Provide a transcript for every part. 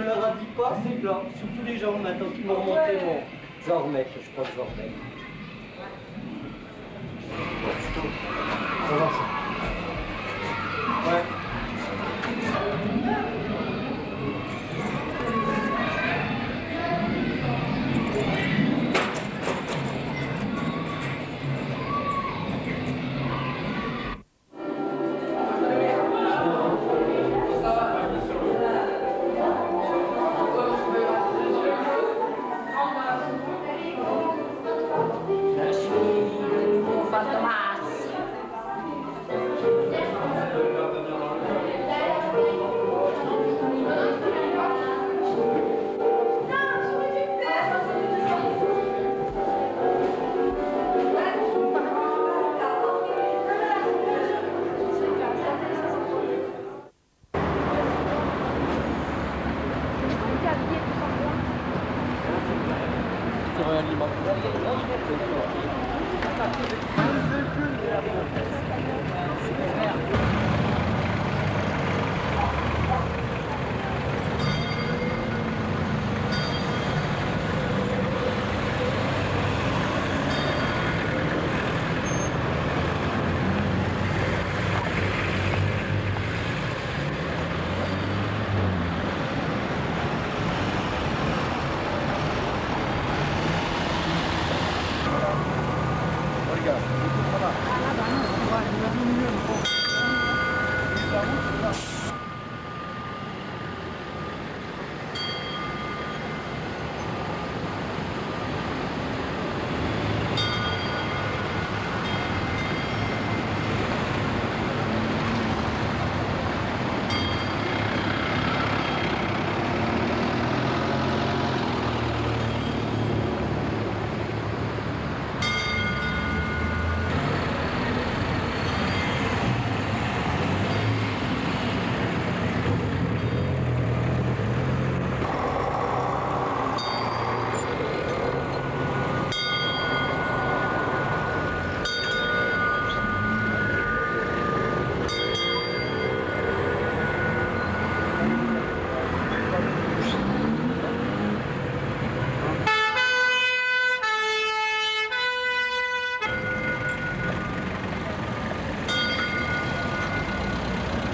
me le radis pas, c'est plat. Surtout les gens maintenant qui m'ont remonté mon... Je vais en remettre, je pense que je vais en remettre. Ça va, ça. Ouais.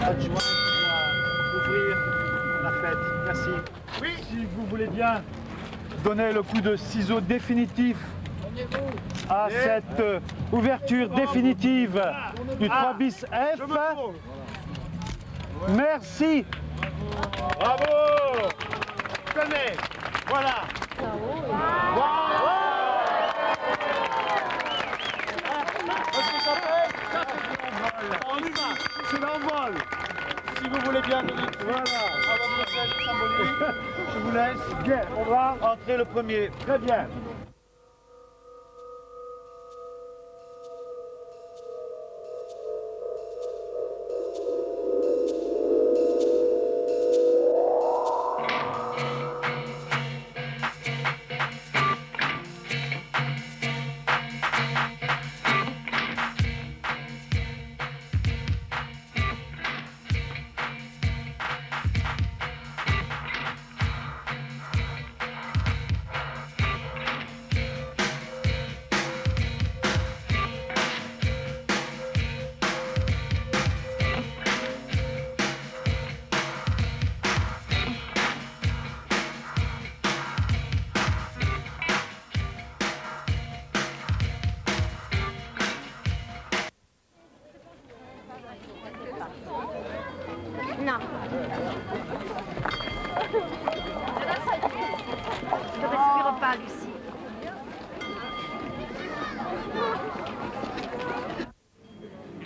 Adjoint qui va ouvrir la fête. Merci. Oui. Si vous voulez bien donner le coup de ciseau définitif à cette ouverture définitive du 3 bis F. Merci. Bravo. Tenez. Voilà. Qu'est-ce que ça fait? On y va. C'est l'envol. Si vous voulez bien donner voilà. À votre scène symbolique, je vous laisse. Bien, on va entrer le premier. Très bien. Non. Ne respire pas, Lucie.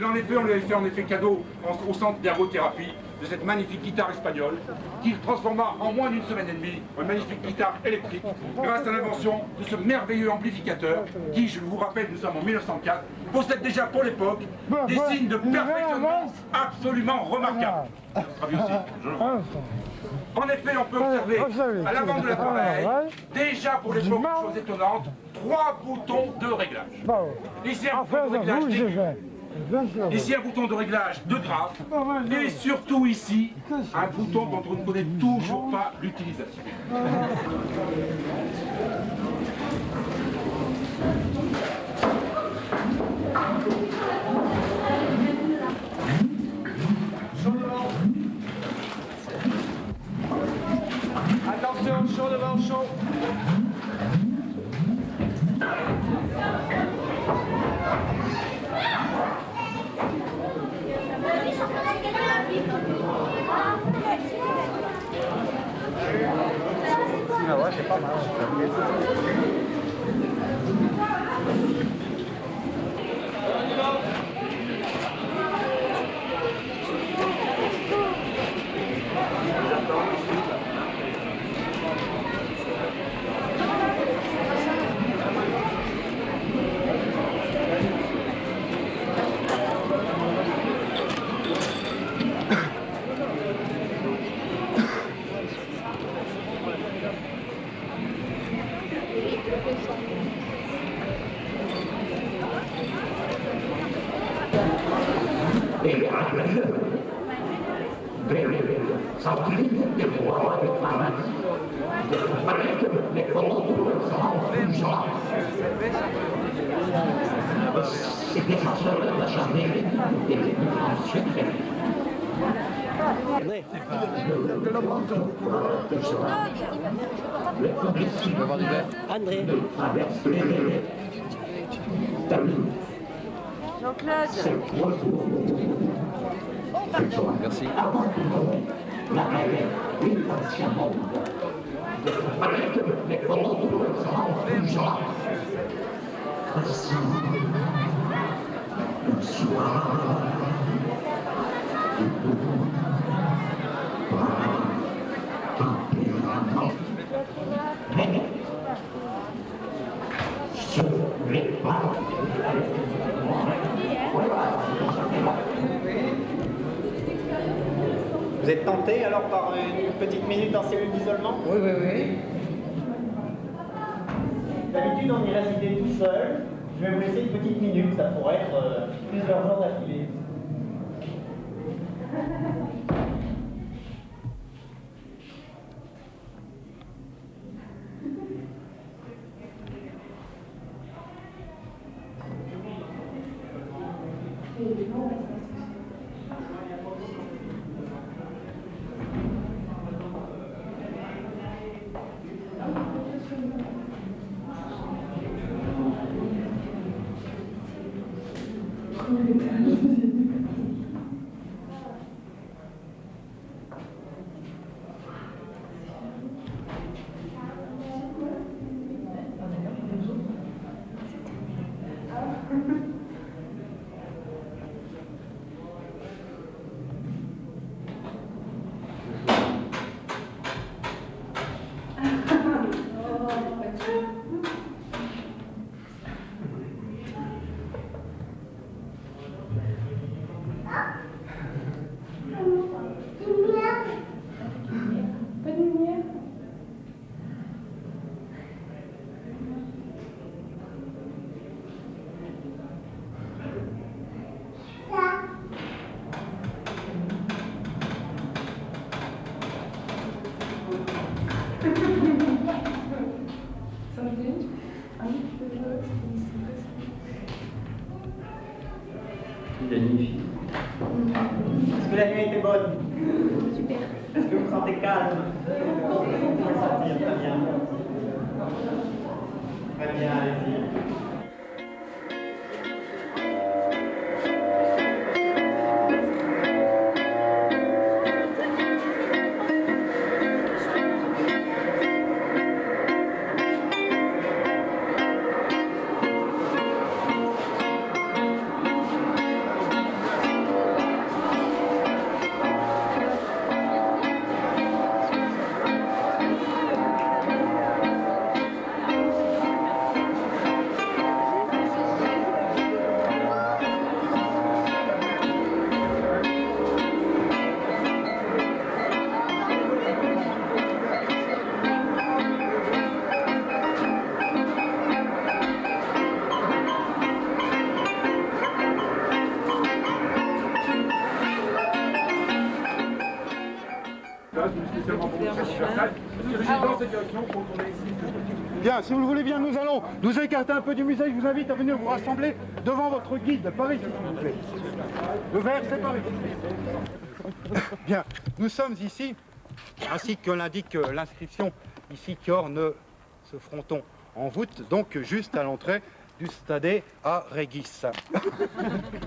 En effet, on lui avait fait en effet cadeau au centre d'ergothérapie de cette magnifique guitare espagnole qu'il transforma en moins d'une semaine et demie en une magnifique guitare électrique grâce à l'invention de ce merveilleux amplificateur qui, je vous rappelle, nous sommes en 1904, possède déjà pour l'époque des signes de perfectionnement absolument remarquables. En effet, on peut observer à l'avant de l'appareil, déjà pour l'époque, chose étonnante, 3 boutons de réglage. Ici, un bouton de réglage aigu, Ici, un bouton de réglage de graphe. Et surtout ici, un bouton dont on ne connaît toujours pas l'utilisation. Attention, chaud devant chaud. C'est pas mal. André. Jean-Claude. Merci. Vous êtes tenté alors par une petite minute en cellule d'isolement? Oui, oui, oui. D'habitude on y récitait tout seul. Je vais vous laisser une petite minute, ça pourrait être plusieurs jours d'affilée. Est-ce que la nuit était bonne? Super. Est-ce que vous vous sentez calme? Vous pouvez sortir, très bien. Très bien, allez-y. bouger dans cette direction pour tourner ici. Bien, si vous le voulez bien, nous allons nous écarter un peu du musée. Je vous invite à venir vous rassembler devant votre guide. Par ici, s'il vous plaît. Le vert, c'est par ici. Bien, nous sommes ici, ainsi que l'indique l'inscription ici qui orne ce fronton en voûte, donc juste à l'entrée du stade à Régis.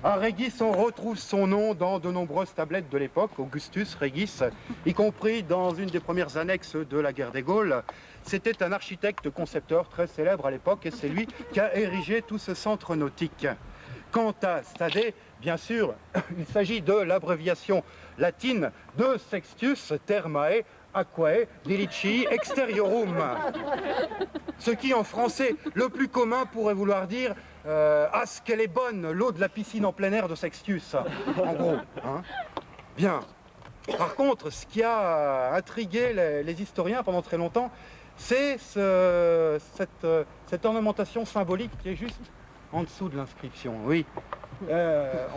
À Régis, on retrouve son nom dans de nombreuses tablettes de l'époque, Augustus Régis, y compris dans une des premières annexes de la guerre des Gaules. C'était un architecte concepteur très célèbre à l'époque et c'est lui qui a érigé tout ce centre nautique. Quant à Stade, bien sûr, il s'agit de l'abréviation latine de Sextius Thermae Aquae Dilici Exteriorum. Ce qui en français le plus commun pourrait vouloir dire ah, ce qu'elle est bonne, l'eau de la piscine en plein air de Sextius, en gros. Hein. Bien. Par contre, ce qui a intrigué les historiens pendant très longtemps, c'est cette ornementation symbolique qui est juste en dessous de l'inscription. Oui.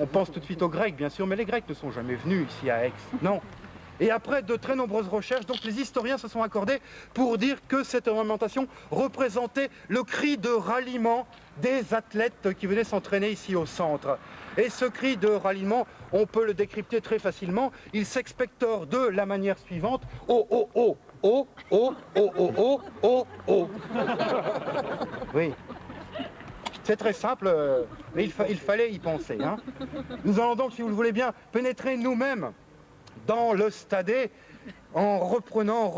On pense tout de suite aux Grecs, bien sûr, mais les Grecs ne sont jamais venus ici à Aix. Non. Et après de très nombreuses recherches, donc les historiens se sont accordés pour dire que cette ornementation représentait le cri de ralliement des athlètes qui venaient s'entraîner ici au centre. Et ce cri de ralliement, on peut le décrypter très facilement. Il s'expectore de la manière suivante. Oh, oh, oh, oh, oh, oh, oh, oh, oh, oh. Oui. C'est très simple, mais il fallait y penser. Hein. Nous allons donc, si vous le voulez bien, pénétrer nous-mêmes dans le stade en reprenant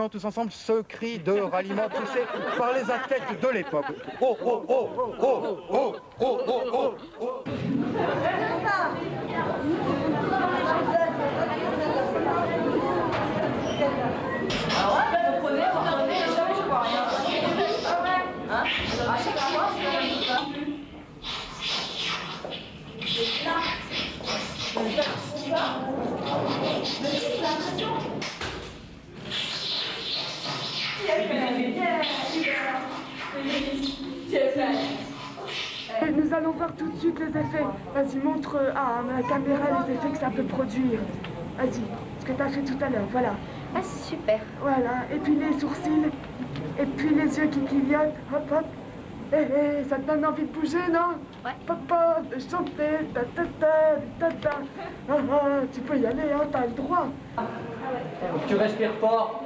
tous ensemble ce cri de ralliement poussé par les athlètes de l'époque. Oh, oh, oh, oh, oh, oh, oh, oh, oh. Nous allons voir tout de suite les effets. Vas-y, montre à ma caméra les effets que ça peut produire. Vas-y, ce que tu as fait tout à l'heure, voilà. Ah, super. Voilà, et puis les sourcils, et puis les yeux qui clignotent, hop hop. Ça te donne envie de bouger, non? Ouais. Papa, de chanter, ta ta ta ta ta. Tu peux y aller, hein, t'as le droit. Donc tu respires fort.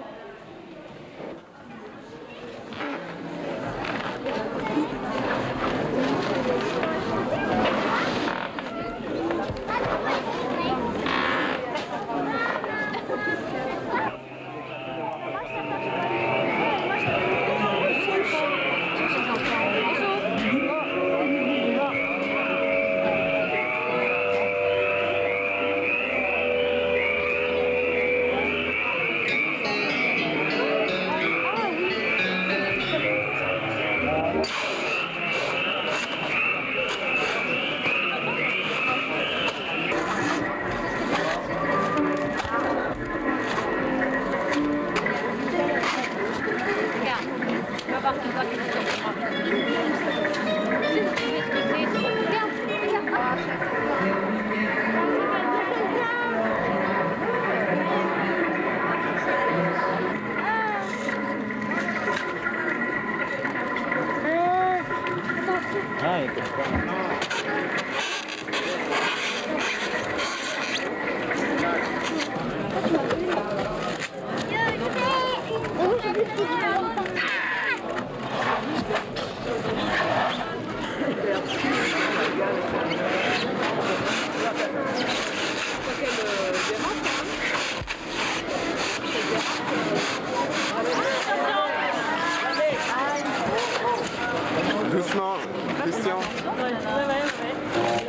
Doucement, Christian.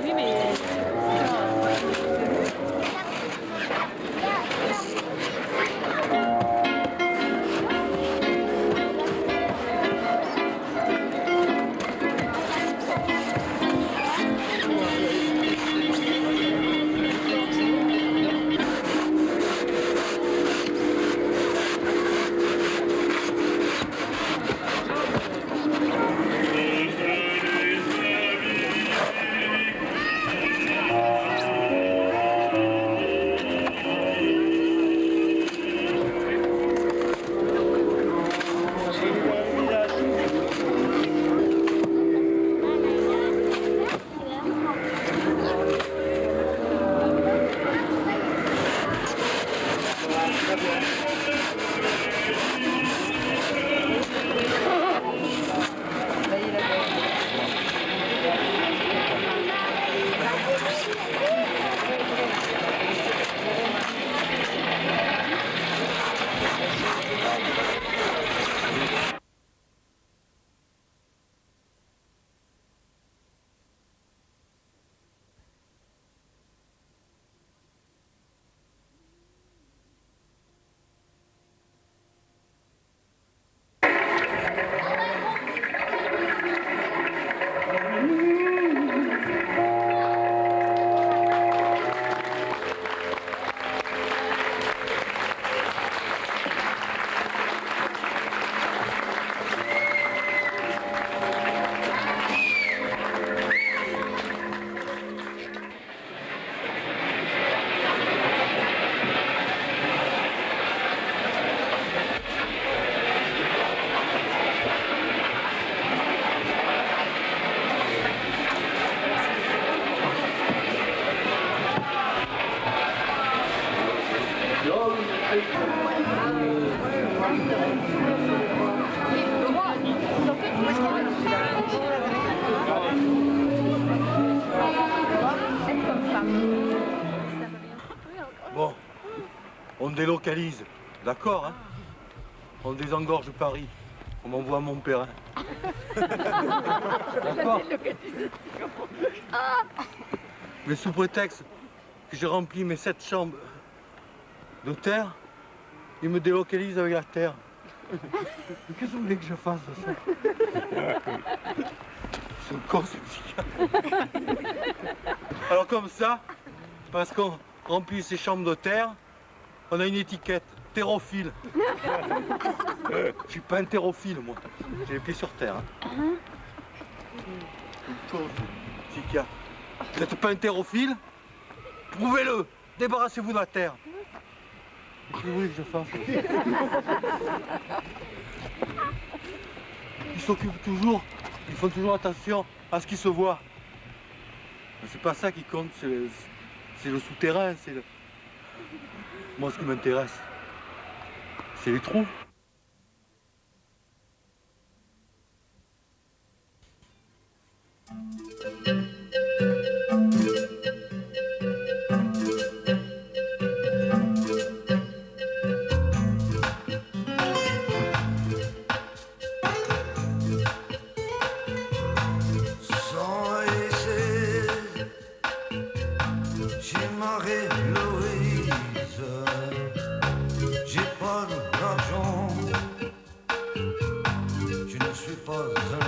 Oui, mais... délocalise. D'accord, hein? On désengorge Paris. On m'envoie à Montpellier. D'accord? Mais sous prétexte que j'ai rempli mes 7 chambres de terre, ils me délocalisent avec la terre. Mais qu'est-ce que vous voulez que je fasse de ça? C'est une con, ce psychiatre. Alors comme ça, parce qu'on remplit ces chambres de terre, on a une étiquette, terrophile. Je suis pas un terrophile, moi. J'ai les pieds sur terre. Hein. Une con, ce psychiatre. Vous n'êtes pas un terrophile? Prouvez-le. Débarrassez-vous de la terre. Qu'est-ce que vous voulez que je fasse? Ils s'occupent toujours, ils font toujours attention à ce qui se voit. Mais c'est pas ça qui compte, c'est le souterrain, c'est le... Moi, ce qui m'intéresse, c'est les trous. J'ai pas d'argent, je ne suis pas un